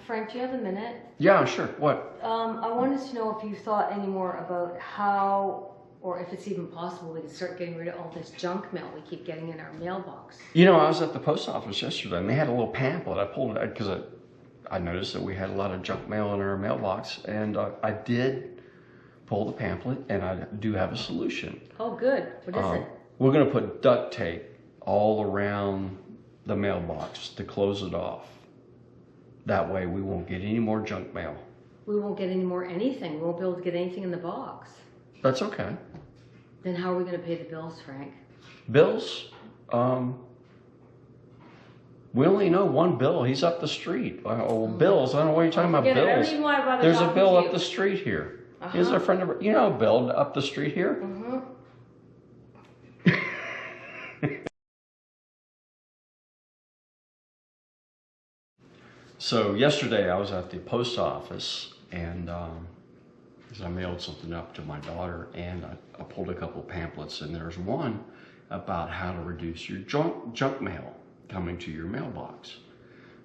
Frank, do you have a minute? Yeah, sure. What? I wanted to know if you thought any more about how, or if it's even possible, we can start getting rid of all this junk mail we keep getting in our mailbox. You know, I was at the post office yesterday, and they had a little pamphlet. I pulled it out because I noticed that we had a lot of junk mail in our mailbox, and I did pull the pamphlet, and I do have a solution. Oh, good. What is it? We're going to put duct tape all around the mailbox to close it off. That way we won't get any more junk mail. We won't get any more anything. We won't be able to get anything in the box. That's okay. Then how are we going to pay the bills, Frank? Bills? We only know one bill. He's up the street. Bills. I don't know what you're talking about. Bills. There's a bill up the street here. He's a friend of, you know, Bill up the street here. So yesterday I was at the post office, and I mailed something up to my daughter, and I pulled a couple pamphlets, and there's one about how to reduce your junk mail coming to your mailbox.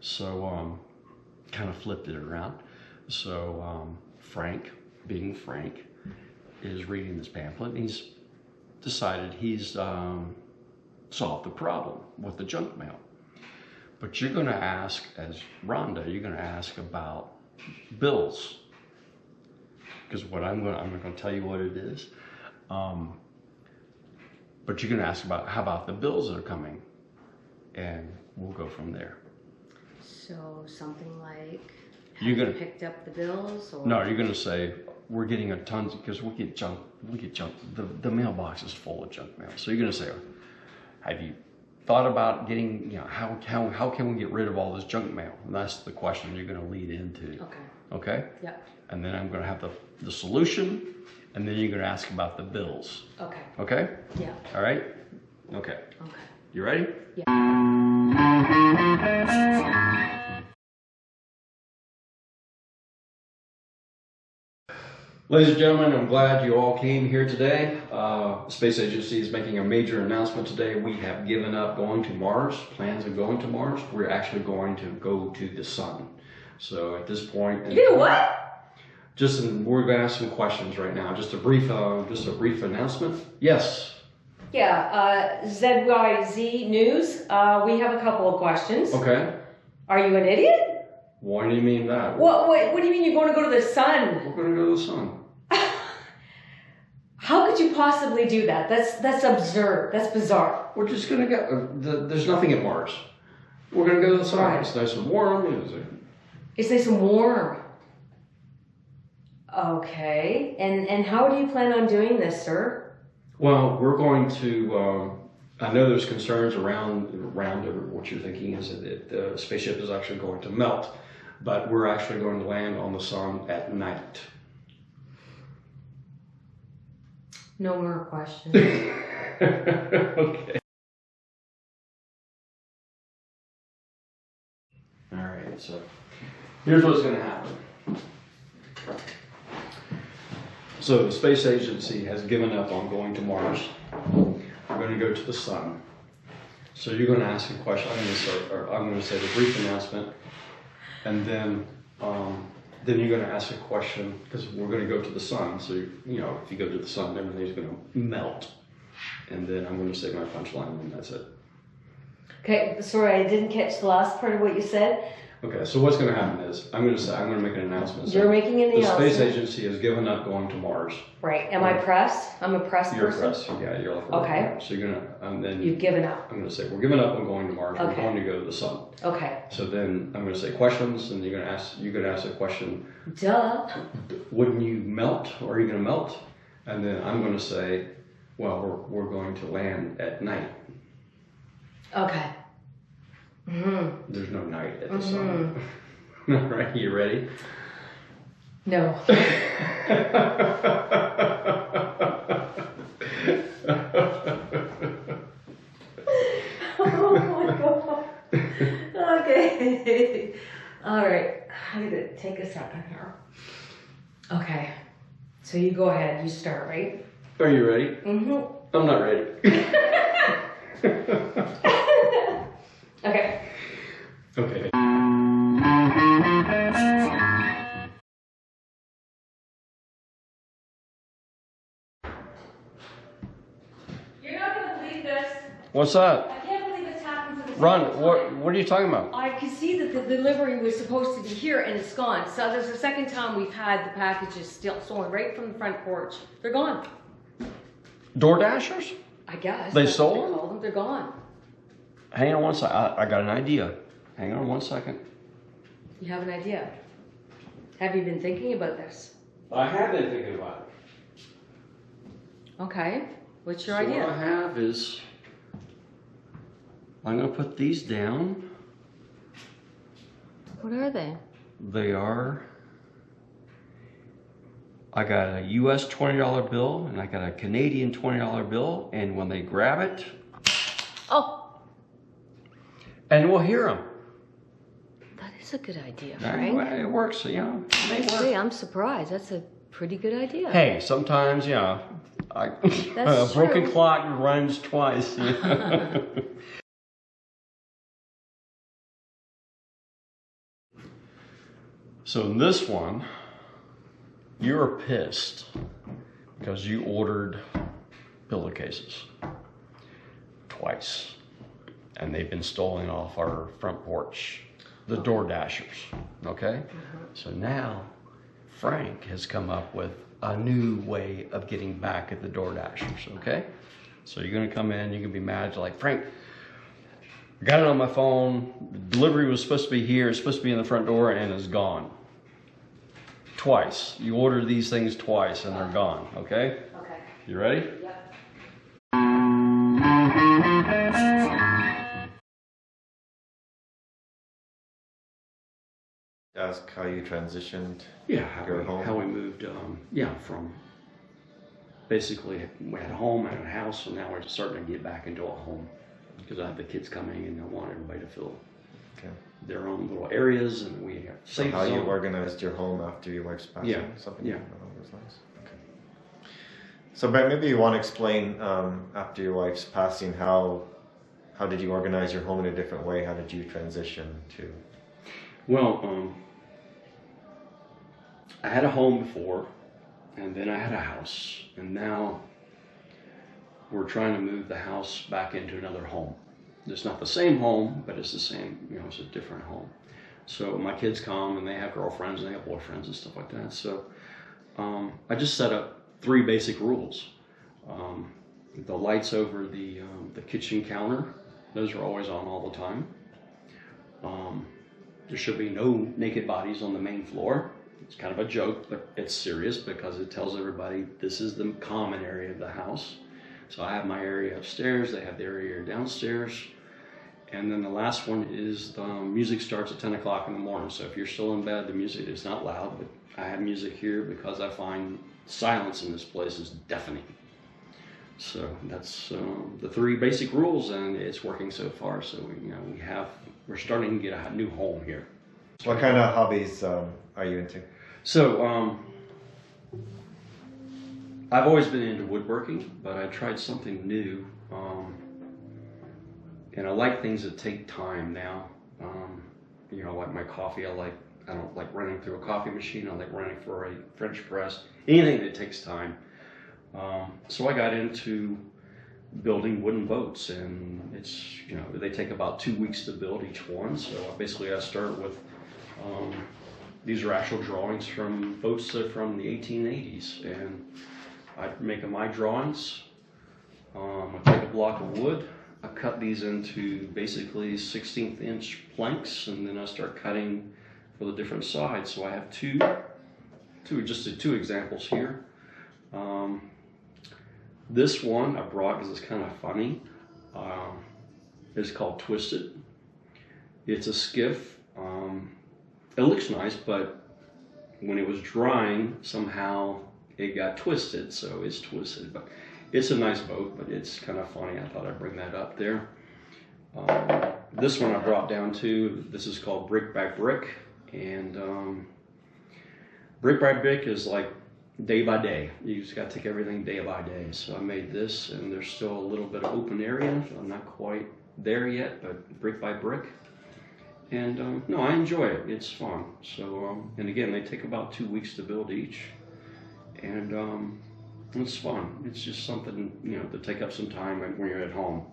So kind of flipped it around. So Frank, being Frank, is reading this pamphlet, and he's decided he's solved the problem with the junk mail. But you're going to ask, as Rhonda, you're going to ask about bills. Because what I'm not going to tell you what it is. But you're going to ask about, how about the bills that are coming? And we'll go from there. So something like, you picked up the bills? Or? No, you're going to say, we're getting a ton, because we get junk, the mailbox is full of junk mail. So you're going to say, have you thought about getting, you know, how can we get rid of all this junk mail? And that's the question you're going to lead into. Okay. Okay? Yeah. And then I'm going to have the solution, and then you're going to ask about the bills. Okay. Okay? Yeah. All right? Okay. Okay. You ready? Yeah. Ladies and gentlemen, I'm glad you all came here today. The Space Agency is making a major announcement today. We have given up going to Mars, plans of going to Mars. We're actually going to go to the sun. So at this point... You do what? We're going to ask some questions right now. Just a brief announcement. Yes. Yeah, ZYZ News. We have a couple of questions. Okay. Are you an idiot? Why do you mean that? What do you mean you're going to go to the sun? We're going to go to the sun. How could you possibly do that? That's absurd. That's bizarre. We're just going to go. There's nothing at Mars. We're going to go to the sun. Right. It's nice and warm. It's nice and warm. Okay. And how do you plan on doing this, sir? Well, we're going to... I know there's concerns around what you're thinking is that the spaceship is actually going to melt, but we're actually going to land on the sun at night. No more questions. Okay. All right, so here's what's going to happen. So the Space Agency has given up on going to Mars. We're going to go to the sun. So you're going to ask a question. I'm going to say the brief announcement, and then you're going to ask a question, because we're going to go to the sun. So you know, if you go to the sun, everything's going to melt, and then I'm going to say my punchline, and that's it. Okay, sorry, I didn't catch the last part of what you said. Okay, so what's going to happen is I'm going to make an announcement. You're making an announcement. The Space Agency has given up going to Mars. Right. Am I press? I'm a press person. You're press. Yeah, you're like. Okay. So you're gonna, and then you've given up. I'm going to say we're giving up on going to Mars. Okay. We're going to go to the sun. Okay. So then I'm going to say questions, and you're going to ask a question. Duh. Wouldn't you melt, or are you going to melt? And then I'm going to say, well, we're going to land at night. Okay. Mm-hmm. There's no night at the sun. All right, you ready? No. take a second here. Okay, so you go ahead, you start, right? Are you ready? Mm-hmm. I'm not ready. Okay. Okay. You're not gonna believe this. What's that? I can't believe it's happened for the Ron, second time. what are you talking about? I can see that the delivery was supposed to be here and it's gone. So there's the second time we've had the packages still stolen right from the front porch. They're gone. Door Dashers? I guess. They that's stole what them? call them. They're gone. Hang on one second. I got an idea. Hang on one second. You have an idea? Have you been thinking about this? I have been thinking about it. Okay. What's your So idea? what I have is, I'm going to put these down. What are they? They are, I got a US $20 bill and I got a Canadian $20 bill, and when they grab it, Oh, and we'll hear them. that is a good idea, Right? Frank. It works, you know. They work. Hey, I'm surprised. That's a pretty good idea. Hey, sometimes, you know, That's a broken true. clock runs twice. So in this one, you're pissed because you ordered pillowcases twice, and they've been stolen off our front porch, the Door Dashers, okay? So now Frank has come up with a new way of getting back at the Door Dashers, okay? So you're gonna come in, you can be mad, you're like, Frank, I got it on my phone, the delivery was supposed to be here, it's supposed to be in the front door, and it's gone. Twice. You ordered these things twice and they're gone, okay? Okay. You ready? Yep. Ask how you transitioned. Yeah, Your home? how we moved, from basically we had a home and a house, and now we're starting to get back into a home because I have the kids coming and I want everybody to feel Okay. their own little areas, and we have So safe how you zone. organized your home after your wife's passing? Yeah, Something yeah. along those lines? Okay. So but maybe you want to explain after your wife's passing how did you organize your home in a different way? How did you transition to? Well, I had a home before, and then I had a house, and now we're trying to move the house back into another home. It's not the same home, but it's the same, you know, it's a different home. So my kids come and they have girlfriends and they have boyfriends and stuff like that. So I just set up 3 basic rules. The lights over the kitchen counter, those are always on all the time. There should be no naked bodies on the main floor. It's kind of a joke, but it's serious because it tells everybody this is the common area of the house. So I have my area upstairs, they have their area downstairs. And then the last one is the music starts at 10 o'clock in the morning. So if you're still in bed, the music is not loud, but I have music here because I find silence in this place is deafening. So that's the 3 basic rules, and it's working so far. So we're starting to get a new home here. What kind of hobbies are you into? So I've always been into woodworking, but I tried something new. And I like things that take time now. Like my coffee, I don't like running through a coffee machine. I like running for a French press. Anything that takes time. So I got into building wooden boats, and they take about 2 weeks to build each one. So basically I start with, these are actual drawings from boats that are from the 1880s. And I make my drawings. I take a block of wood. I cut these into basically 16th inch planks, and then I start cutting for the different sides. So I have two examples here. This one I brought because it's kind of funny. It's called Twisted. It's a skiff. It looks nice, but when it was drying, somehow it got twisted, so it's twisted. But it's a nice boat, but it's kind of funny. I thought I'd bring that up there. This one I brought down to. This is called Brick by Brick, and Brick by brick is like day by day. You just got to take everything day by day. So I made this, and there's still a little bit of open area. So I'm not quite there yet, but brick by brick. And no, I enjoy it. It's fun. So, and again, they take about 2 weeks to build each. And it's fun. It's just something, you know, to take up some time when you're at home.